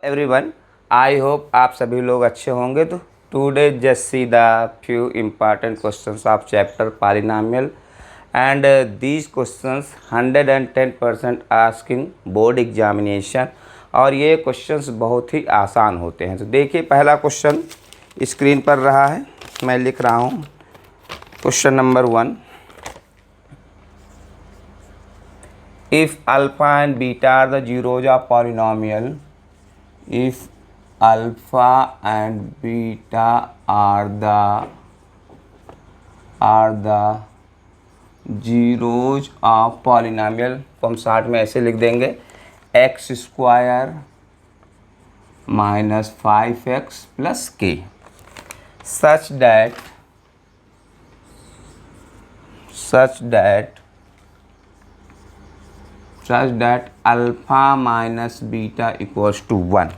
Everyone, I hope आप सभी लोग अच्छे होंगे। तो today just see the few important questions of chapter polynomial and these questions 110% ask in board examination. और ये क्वेश्चंस बहुत ही आसान होते हैं। तो देखिए, पहला क्वेश्चन स्क्रीन पर रहा है, मैं लिख रहा हूँ। Question number 1, if alpha and beta are the zeros of polynomial, if alpha and beta are the zeros of polynomial, तो हम शॉर्ट में ऐसे लिख देंगे x square minus 5x plus k such that alpha minus beta equals to 1.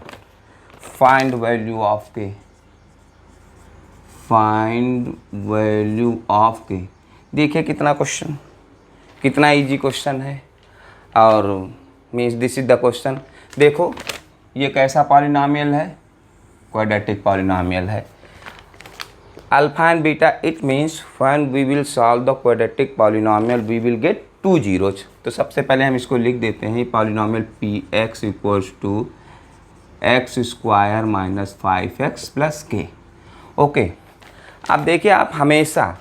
Find value of k. देखिए कितना question, कितना easy question है। और means this is the question. देखो ये कैसा पॉलिनोमियल है, क्वाड्रेटिक पॉलिनोमियल है। Alpha and beta, it means when we will solve the quadratic polynomial we will get 2 zeros. तो सबसे पहले हम इसको लिख देते हैं, polynomial p x equals to x square minus 5x plus k. Okay, अब देखिए, आप हमेशा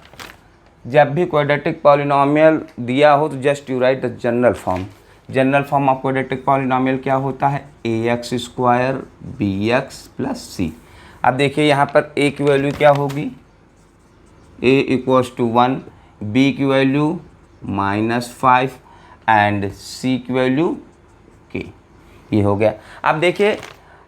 जब भी क्वाड्रेटिक पॉलिनोमियल दिया हो तो just you right the general form. General form of quadratic polynomial क्या होता है? ax स्क्वायर bx प्लस सी। अब देखिए यहाँ पर a की वैल्यू क्या होगी? a इक्वल्स टू 1, b की वैल्यू -5 एंड c की वैल्यू k। ये हो गया। अब देखिए,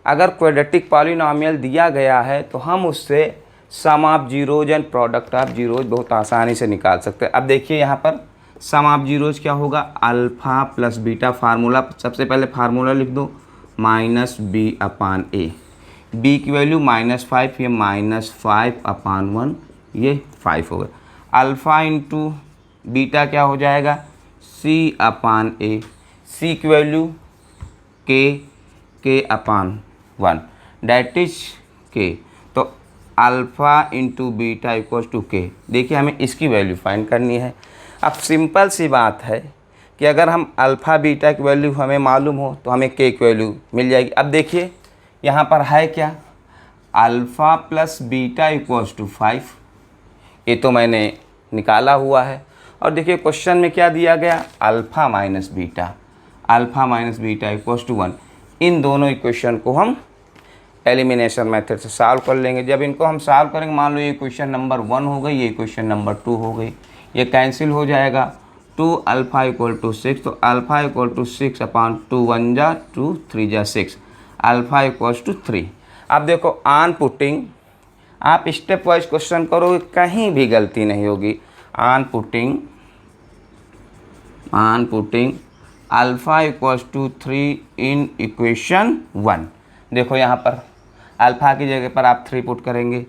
अगर क्वाड्रेटिक पॉलिनोमियल दिया गया है तो हम उससे sum of zeros and product of zeros बहुत आसानी से निकाल सकते हैं। अब देखिए यहाँ पर सम ऑफ जीरोज क्या होगा? Alpha plus beta. फार्मूला, सबसे पहले फार्मूला लिख दो, -b/a। b की वैल्यू -5, ये -5/1, ये 5 हो गया। अल्फ़ा इंटू बीटा क्या हो जाएगा? c/a। c की value k/1 that is k। तो alpha into beta equals to k। देखिए, हमें इसकी वैल्यू फाइंड करनी है। अब सिंपल सी बात है कि अगर हम अल्फ़ा बीटा की वैल्यू हमें मालूम हो तो हमें k की वैल्यू मिल जाएगी। अब देखिए यहाँ पर है क्या? Alpha plus beta equals to 5। ये तो मैंने निकाला हुआ है। और देखिए क्वेश्चन में क्या दिया गया? Alpha minus beta equals to 1। इन दोनों इक्वेशन को हम एलिमिनेशन मेथड से सॉल्व कर लेंगे। जब इनको हम सॉल्व करेंगे, मान लो ये इक्वेशन नंबर 1 हो गई, ये इक्वेशन नंबर 2 हो गई, ये कैंसिल हो जाएगा। 2 अल्फ़ा इक्वल टू 6, तो अल्फ़ा इक्वल टू 6/2, 1 जा 2, 3 जा 6, अल्फ़ा इक्वल्स टू 3। अब देखो, ऑन पुटिंग आप स्टेप वाइज क्वेश्चन करोगे, कहीं भी गलती नहीं होगी। On putting alpha equals to 3 in equation 1। देखो यहाँ पर अल्फ़ा की जगह पर आप 3 पुट करेंगे,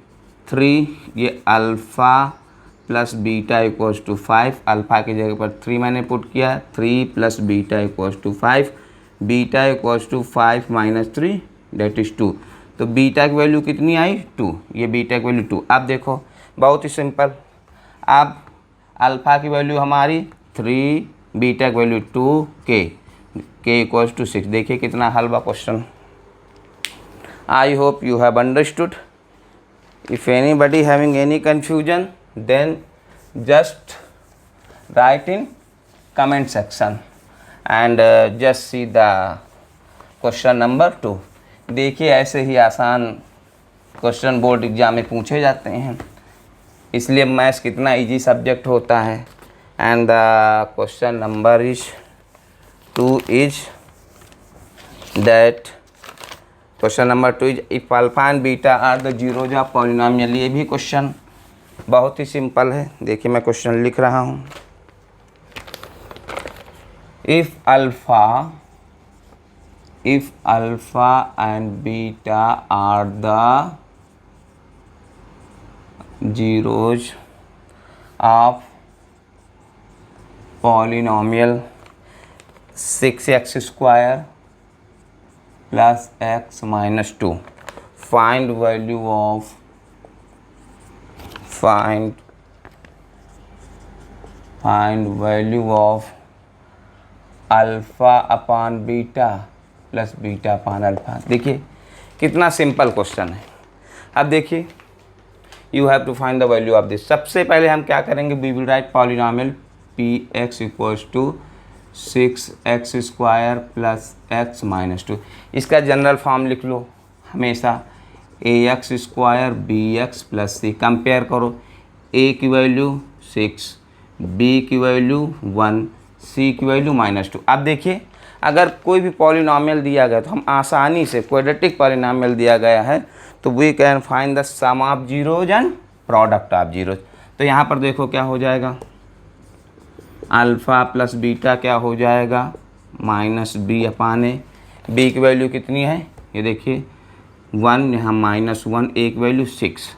3, ये alpha plus beta equals to 5। Alpha की जगह पर 3 मैंने पुट किया, 3 plus beta equals to 5, beta equals to 5 minus 3 that is 2। तो बीटा की वैल्यू कितनी आई? 2। ये बीटा की वैल्यू 2। अब देखो बहुत ही सिंपल, अब अल्फ़ा की वैल्यू हमारी 3, बीटा की वैल्यू 2, k इक्वल्स टू 6। देखिए कितना हल्का question. I hope you have understood. If anybody having any confusion then just write in comment section and just see the question number 2। देखिए ऐसे ही आसान क्वेश्चन बोर्ड एग्जाम में पूछे जाते हैं, इसलिए मैथ्स कितना इजी सब्जेक्ट होता है। And the question number 2 is that, question number 2 is if alpha and beta are the zeros of polynomial. ये भी क्वेश्चन बहुत ही सिंपल है। देखिए मैं क्वेश्चन लिख रहा हूँ। If alpha and beta are the zeros of polynomial 6x square plus x minus two. Find value of alpha upon beta plus beta upon alpha. देखिए कितना सिंपल क्वेश्चन है। अब देखिए you have to find the value of this. सबसे पहले हम क्या करेंगे, we will write polynomial p x equals to 6x² plus x minus two. इसका जनरल फॉर्म लिख लो हमेशा, ax² bx plus c। Compare करो, a की वैल्यू 6, b की वैल्यू 1, c की वैल्यू -2। अब देखिए अगर कोई भी पॉलिनॉमियल दिया गया तो हम आसानी से, क्वाड्रेटिक पॉलिनॉमियल दिया गया है तो we can find the sum of zeros and product of zeros. तो यहाँ पर देखो क्या हो जाएगा, अल्फ़ा प्लस बीटा क्या हो जाएगा, -b अपान ए। b की वैल्यू कितनी है, ये देखिए 1, यहाँ -1, a की वैल्यू 6।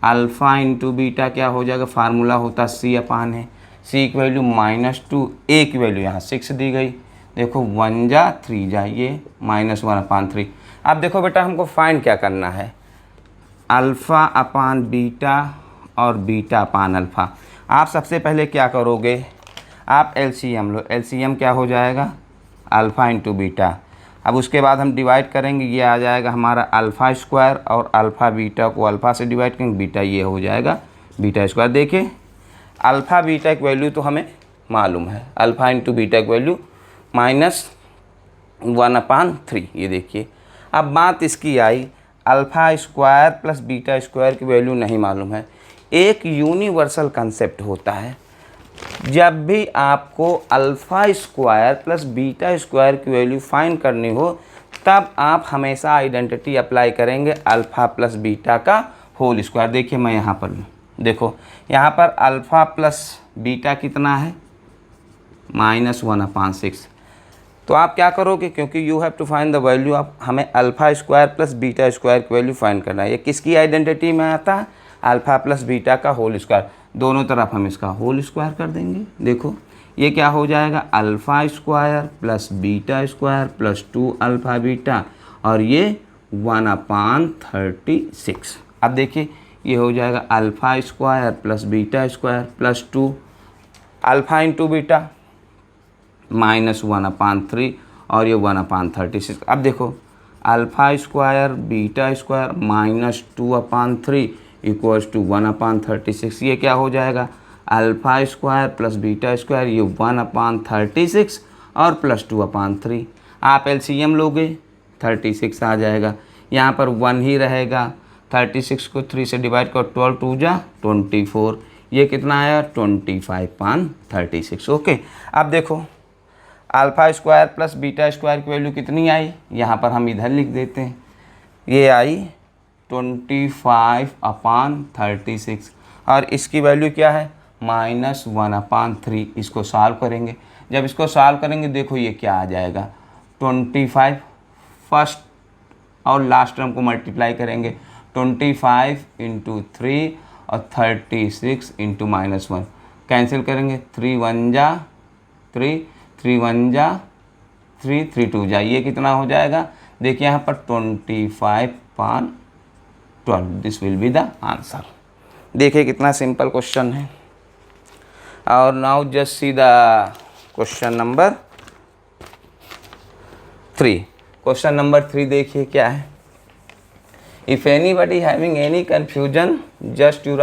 अल्फ़ा इंटू बीटा क्या हो जाएगा, फार्मूला होता c अपान है। c की वैल्यू -2, a की वैल्यू यहाँ 6 दी गई। देखो 1 जा 3 जा, ये -1/3। अब देखो बेटा हमको फाइंड क्या करना है, अल्फ़ा अपान बीटा और बीटा अपान अल्फ़ा। आप सबसे पहले क्या करोगे, आप एलसीएम लो। एलसीएम क्या हो जाएगा, अल्फ़ा इंटू बीटा। अब उसके बाद हम डिवाइड करेंगे, ये आ जाएगा हमारा अल्फ़ा स्क्वायर, और अल्फ़ा बीटा को अल्फ़ा से डिवाइड करेंगे, बीटा ये हो जाएगा बीटा स्क्वायर। देखिए अल्फ़ा बीटा की वैल्यू तो हमें मालूम है, अल्फ़ा इंटू बीटा की वैल्यू -1/3। ये देखिए अब बात इसकी आई, alpha square plus beta square की वैल्यू नहीं मालूम है। एक यूनिवर्सल कंसेप्ट होता है, जब भी आपको alpha square plus beta square की वैल्यू फाइंड करनी हो तब आप हमेशा आइडेंटिटी अप्लाई करेंगे अल्फ़ा प्लस बीटा का होल स्क्वायर। देखिए मैं यहाँ पर, देखो यहाँ पर अल्फ़ा प्लस बीटा कितना है, -1/6। तो आप क्या करोगे, क्योंकि you have to find the value of, हमें alpha square plus beta square की वैल्यू फाइंड करना है। ये किसकी आइडेंटिटी में आता है, अल्फ़ा प्लस बीटा का होल स्क्वायर। दोनों तरफ हम इसका होल स्क्वायर कर देंगे। देखो ये क्या हो जाएगा, alpha square plus beta square plus 2 alpha beta, और ये 1/36। अब देखिए ये हो जाएगा alpha square plus beta square plus 2 alpha into beta -1/3, और ये 1/36। अब देखो alpha square beta square -2/3 equals to 1/36। ये क्या हो जाएगा, alpha square plus beta square, ये 1/36 और प्लस 2/3। आप एलसीएम लोगे 36 आ जाएगा, यहाँ पर 1 ही रहेगा। 36 को 3 से डिवाइड करो, 12 2 जा 24, ये कितना आया 25/36। ओके अब देखो alpha square plus beta square की वैल्यू कितनी आई, यहाँ पर हम इधर लिख देते हैं, ये आई 25/36, और इसकी वैल्यू क्या है -1/3। इसको सॉल्व करेंगे, जब इसको सॉल्व करेंगे देखो ये क्या आ जाएगा, 25 फर्स्ट और लास्ट टर्म को मल्टीप्लाई करेंगे, 25 × 3 और 36 × -1 कैंसिल करेंगे, 3 1 जा 3, 3 1 जा 3, 3 2 जा, ये कितना हो जाएगा, देखिए यहाँ पर 25/12। This will be the answer. देखिए कितना सिंपल क्वेश्चन है। और now just see the question number 3। Question number 3 देखिए क्या है, if anybody having any confusion just you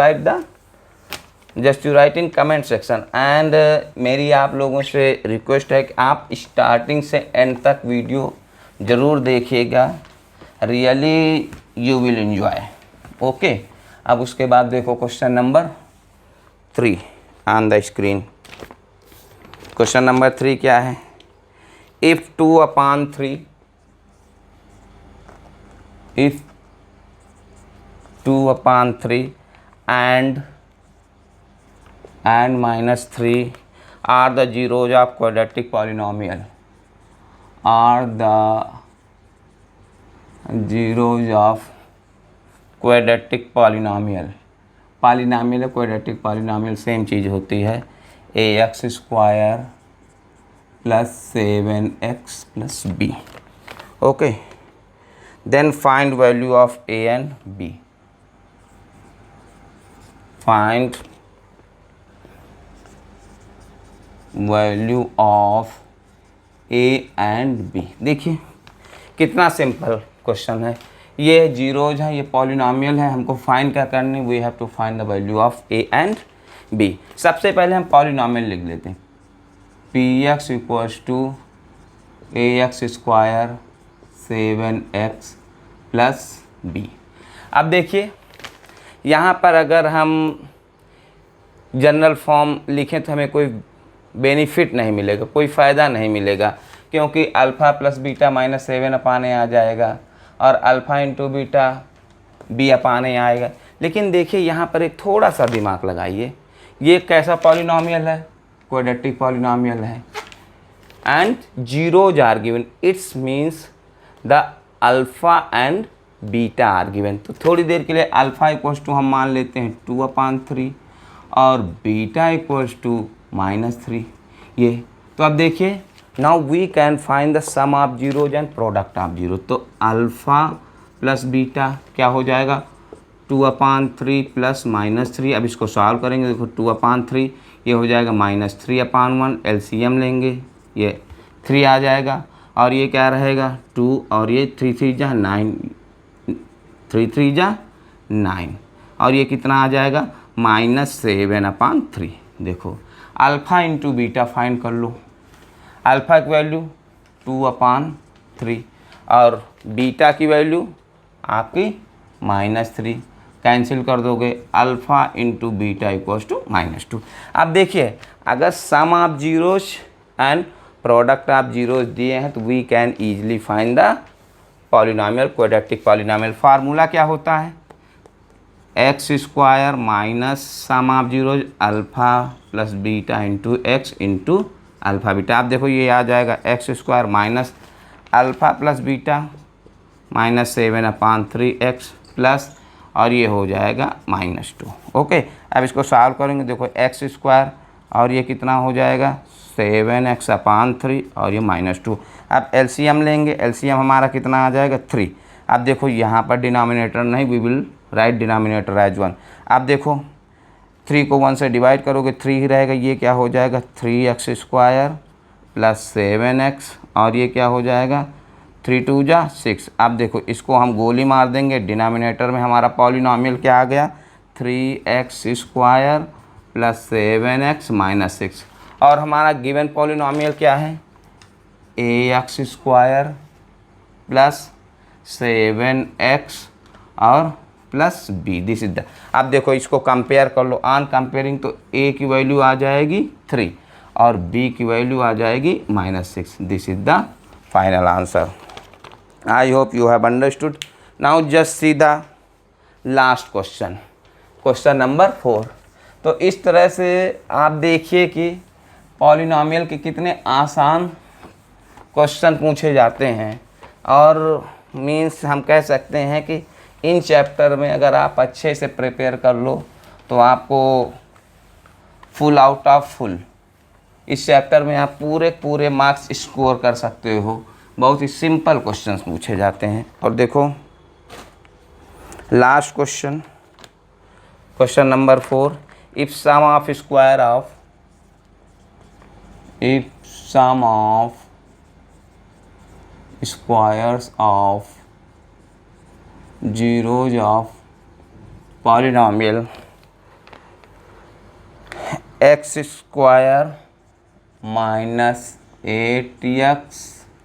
right in comment section. And मेरी आप लोगों से रिक्वेस्ट है कि आप स्टार्टिंग से एंड तक वीडियो ज़रूर देखिएगा, really you will enjoy. Okay अब उसके बाद देखो question number 3 on the screen. Question number 3 क्या है, if 2/3 and -3 are the zeros of quadratic polynomial, are the zeros of quadratic polynomial। Polynomial quadratic polynomial same चीज़ होती है, ax² + 7x + b। Okay then find value of A and B, find value of A and B. देखिए कितना simple question है, ये zeros है, ये polynomial है, हमको फाइंड क्या करनी, we have to find the value of A and b. सबसे पहले हम पॉलिनॉमियल लिख लेते हैं, p x equals to a x square 7x plus b. अब देखिए यहाँ पर अगर हम जनरल फॉर्म लिखें तो हमें कोई बेनिफिट नहीं मिलेगा, कोई फ़ायदा नहीं मिलेगा, क्योंकि अल्फ़ा प्लस बीटा माइनस 7 अपान ए आ जाएगा और alpha into beta B upon ए आएगा। लेकिन देखिए यहाँ पर एक थोड़ा सा दिमाग लगाइए, ये कैसा पॉलिनॉमियल है, क्वाड्रेटिक पॉलिनॉमियल है, and zeros are given, it's means the alpha and beta are given. तो थोड़ी देर के लिए अल्फ़ा इक्वल्स टू हम मान लेते हैं 2/3 और बीटा इक्वल्स टू -3 ये। तो अब देखिए now we can find the sum of zeros and product of zero. तो अल्फ़ा प्लस बीटा क्या हो जाएगा 2/3 प्लस -3। अब इसको सॉल्व करेंगे, देखो 2/3 ये हो जाएगा -3/1, एलसीएम लेंगे ये 3 आ जाएगा और ये क्या रहेगा 2 और ये 3 3 जा 9, 3 3 जा 9 और ये कितना आ जाएगा -7/3। देखो अल्फ़ा इंटू बीटा फाइंड कर लो, अल्फ़ा की वैल्यू 2/3 और बीटा की वैल्यू आपकी -3, कैंसिल कर दोगे, alpha into beta equals to -2। अब देखिए अगर sum of zeros and product of zeros दिए हैं तो we can easily find the polynomial, quadratic polynomial. Formula क्या होता है, X square minus sum of zeros alpha plus beta into X into alpha beta. आप देखो ये आ जाएगा X square minus alpha plus beta -7/3x plus और ये हो जाएगा -2। ओके, अब इसको सॉल्व करेंगे, देखो एक्स स्क्वायर और ये कितना हो जाएगा 7x/3 और ये -2। अब एलसीएम लेंगे, एलसीएम हमारा कितना आ जाएगा 3। अब देखो यहाँ पर डिनोमिनेटर नहीं, we will write denominator as 1। अब देखो 3 को 1 से डिवाइड करोगे 3 ही रहेगा, ये क्या हो जाएगा 3x स्क्वायर प्लस 7x और ये क्या हो जाएगा 3 2 जा 6। अब देखो इसको हम गोली मार देंगे, डिनोमिनेटर में हमारा पॉलिनॉमियल क्या आ गया 3x square plus 7x minus 6 और हमारा गिवन पॉलिनॉमियल क्या है ax स्क्वायर प्लस 7x और plus b, this is the. अब देखो इसको कंपेयर कर लो, ऑन कंपेयरिंग तो a की वैल्यू आ जाएगी 3 और b की वैल्यू आ जाएगी -6। This is the final answer. I hope you have understood. Now just see the last question, question number 4। तो इस तरह से आप देखिए कि पॉलिनॉमियल के कितने आसान क्वेश्चन पूछे जाते हैं और मीन्स हम कह सकते हैं कि इन चैप्टर में अगर आप अच्छे से प्रिपेयर कर लो तो आपको फुल आउट ऑफ फुल इस चैप्टर में आप पूरे मार्क्स स्कोर कर सकते हो। बहुत ही सिंपल क्वेश्चंस पूछे जाते हैं। और देखो last question, question number 4, if sum of square of squares of zeros of polynomial x square minus 8x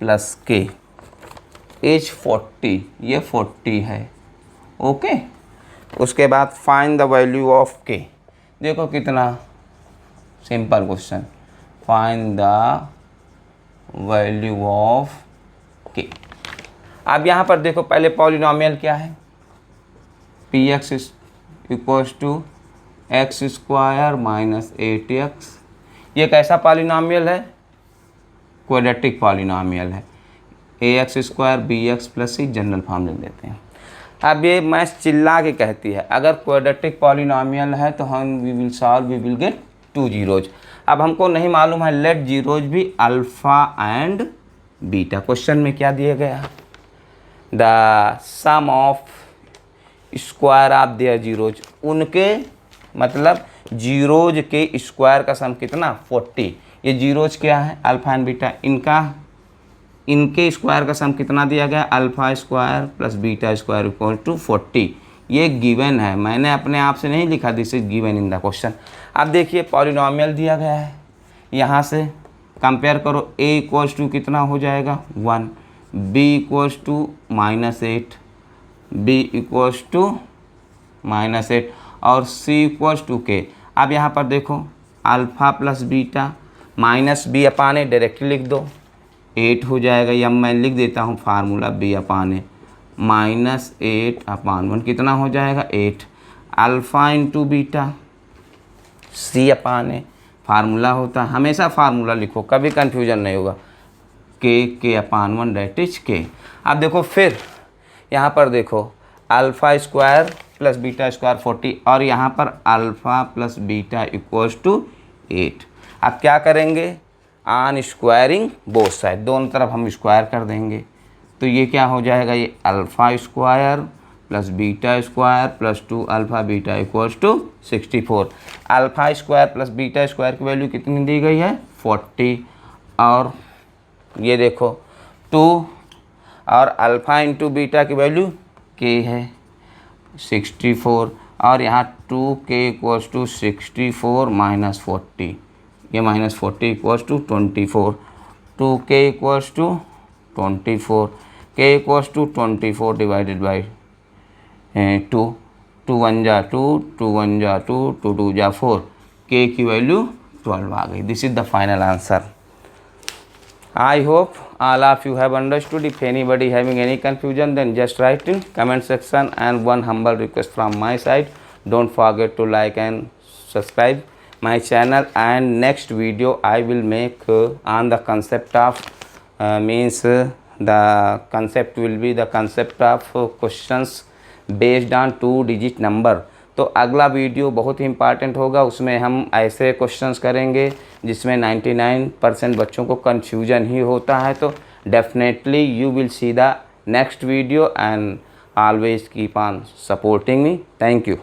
plus k is 40, ये 40 है। ओके, उसके बाद find the value of k। देखो कितना simple question, find the value of k। अब यहाँ पर देखो पहले पॉलिनॉमियल क्या है px equals to x square minus 8x। ये कैसा पॉलिनॉमियल है, क्वाड्रेटिक पॉलिनॉमियल है। ax square bx plus c general form ले लेते हैं। अब ये मैथ्स चिल्ला के कहती है अगर क्वाड्रेटिक पॉलिनॉमियल है तो हम we will solve, we will get 2 zeros. अब हमको नहीं मालूम है लेट जीरोज भी अल्फ़ा एंड बीटा। क्वेश्चन में क्या दिया गया, the sum of square of their zeros, उनके मतलब जीरोज के स्क्वायर का सम कितना 40। ये जीरोज क्या है अल्फा एंड बीटा, इनके स्क्वायर का सम कितना दिया गया alpha square plus beta square equal to 40। ये गिवन है, मैंने अपने आप से नहीं लिखा, this is given in the question. अब देखिए पॉलिनोमियल दिया गया है, यहाँ से कंपेयर करो, a इक्वल्स टू कितना हो जाएगा 1, b equals to -8, b equals to -8 और c इक्वल्स टू k। अब यहाँ पर देखो alpha plus beta minus B upon A directly लिख दो, 8 हो जाएगा, या मैं लिख देता हूँ फार्मूला b अपान ए -8 अपान 1 कितना हो जाएगा 8, अल्फ़ा इंटू बीटा c अपान ए फार्मूला होता है, हमेशा फार्मूला लिखो कभी कंफ्यूजन नहीं होगा, के अपान 1 डेट इज के। अब देखो फिर यहाँ पर देखो alpha square plus beta square 40 और यहाँ पर alpha plus beta equals to 8। अब क्या करेंगे ऑन स्क्वायरिंग बोथ साइड, दोनों तरफ हम स्क्वायर कर देंगे, तो ये क्या हो जाएगा ये alpha square plus beta square plus 2 alpha beta equals to 64। Alpha square plus beta square की वैल्यू कितनी दी गई है 40, और ये देखो 2 और अल्फ़ा इंटू बीटा की वैल्यू k है 64, और यहाँ 2k इक्वल्स टू 64 माइनस 40, ये minus 40 equals to 24, 2k equals to 24, k equals to 24 divided by 2, 2 1 जा 2, 2 1 जा 2, 2 2 जा 4, k की वैल्यू 12 आ गई। This is the final answer. I hope all of you have understood. If anybody having any confusion, then just write in comment section, and one humble request from my side, don't forget to like and subscribe my channel, and next video I will make on the concept of the concept will be the concept of questions based on 2-digit number। तो अगला video बहुत ही important होगा, उसमें हम ऐसे questions करेंगे जिसमें 99% बच्चों को कन्फ्यूजन ही होता है। तो definitely you will see the next video, and always keep on supporting me. Thank you.